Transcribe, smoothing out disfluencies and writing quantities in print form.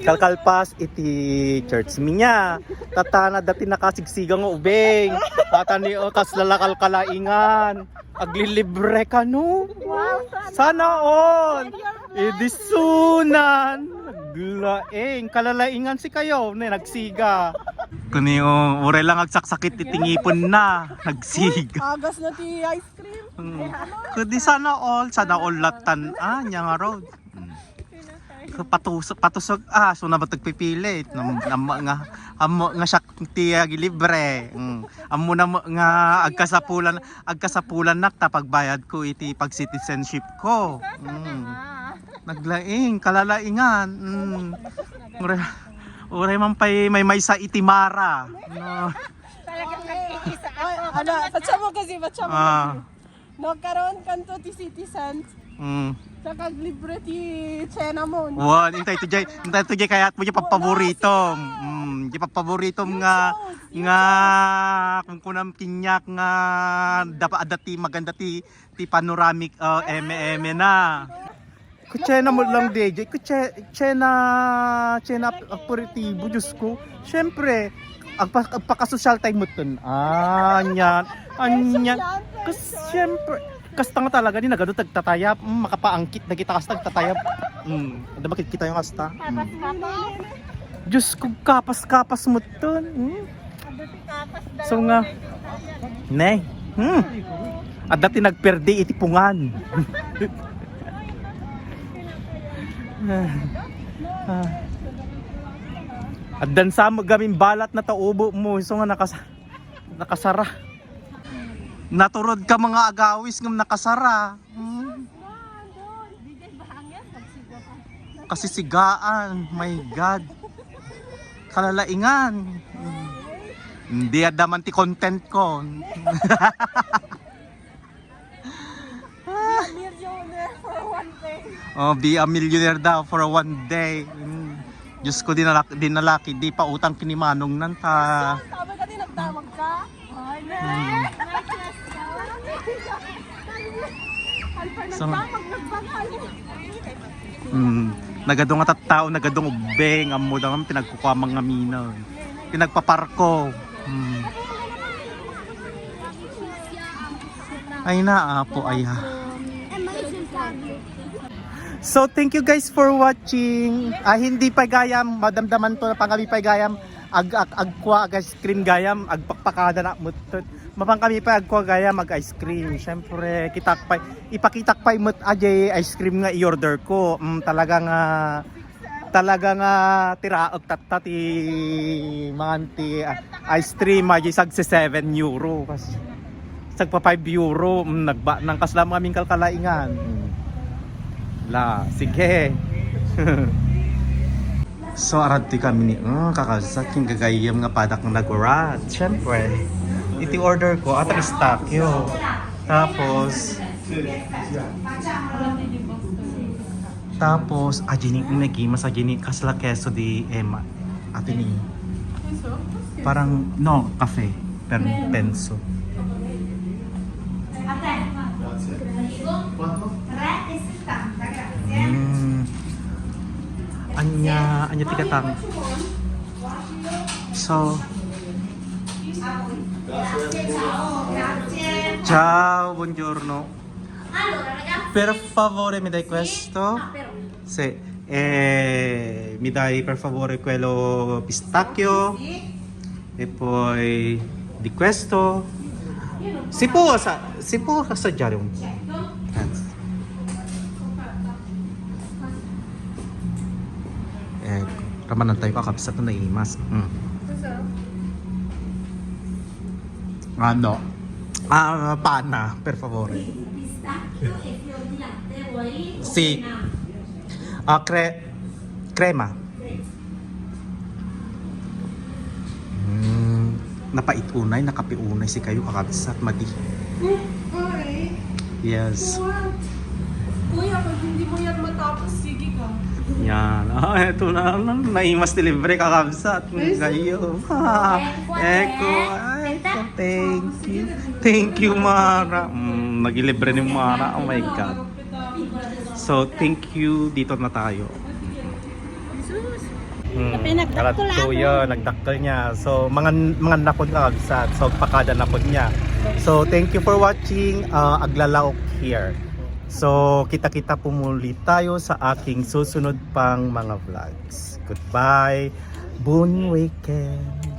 Kalkalpas iti church minya. Tatana dati nakasigsigang ubeng. Tatani o kas lalakal kalaingan. Aglilibre ka no. Wow, Sana all. Idisunan. Naglaing. Kalalaingan si kayo. Nagsiga. Kuni o ure lang agsaksakit titingipon na. Nagsiga. agas na ti ice cream. Kudi sana all latan nya nga road. Patusog so na batagpipilit nga nga siya tiyag libre. Amo na nga agkasapulan nak tapagbayad ko iti pag citizenship ko. Naglaing kalalaingan. Ure man pay may sa itimara. No. Ano, patsa mo kasi. Nagkaroon kanto ti citizens. Sa kaglibre ti Cinnamon. Wow, intay to jay kaya mo yung paborito. Yung paborito nga kung kunam kinyak nga dati maganda ti panoramic eme na. Kutsena mo lang DJ, kutsena aperitibo Diyos ko. Siyempre, agpaka-social time mo dun. Anyan. Kasi siyempre, kasta nga talaga din nagano tagtatayap, makapaangkit na kita kasta tagtatayap. Ada bakit kita yung kasta? Diyos ko, kapas mo dun. So nga, ne. At dati nagperdi itipungan. At dan sa gaming balat na taubo mo, so nga nakasara. Naturod ka mga agawis ng nakasara. Kasi sigaan, my God. Kalalaingan. Hindi adaman ti content ko. Millionaire for one day. Oh, be a millionaire daw for one day. Diyos ko, dinalaki, di pa utang kinimanong nanta. Sabi ka din, nagtawag ka? Ay, Nagadong at tao, nagadong ubeng, amo daw ang pinagkukwamang ngaminaw. Pinagpaparko. Ay na po ay ha. So thank you guys for watching. Hindi pa gayam, madamdaman to na pangami pa gayam. Agkwa ice cream gayam, agpakpakada na mutot. Mapang kami pa agkwa gayam ice cream. Syempre ipakitak pa imut ajay ice cream nga i-order ko. Talaga nga tiraog tatati manganti ice cream ajay sag 7 euro kasi sagpa 5 euro nagba nang kaslam kaming kalkalaingan. Sige. So arad ti kami ni kakasat yung gagayam nga padak ng nagurat. Siyempre, iti order ko at Pistachio. Tapos ajini nagimas ajini kasla keso di Emma. Atini. Parang no, cafe per penso. Anya tikatang. So ciao, buongiorno. Per favore mi dai questo? Sì. Mi dai per favore quello pistacchio e poi di questo. Si può assaggiare un po'. Grazie. Ecco, ramanan tayo kakabsat na naimas. Ano? Pana, per favore. Sì. Crema. Napaitunay, nakapiunay si kayo kakabsat madi. Yes. Kuya, pag hindi mo yan matapos, sige ka. Yan. Eto na. Naimas delivery kakabsat. Kayo. Eko. Thank you. Thank you, Mara. Nagilibre ni Mara. Oh my God. So, thank you. Dito na tayo. Sus. Pinagdakkel Karadto ako. yun, nagdakkel niya. So, mga napod ka sa so, pakada napod niya. So, thank you for watching Aglalaok here. So, kita-kita pumuli tayo sa aking susunod pang mga vlogs. Goodbye. Buong weekend.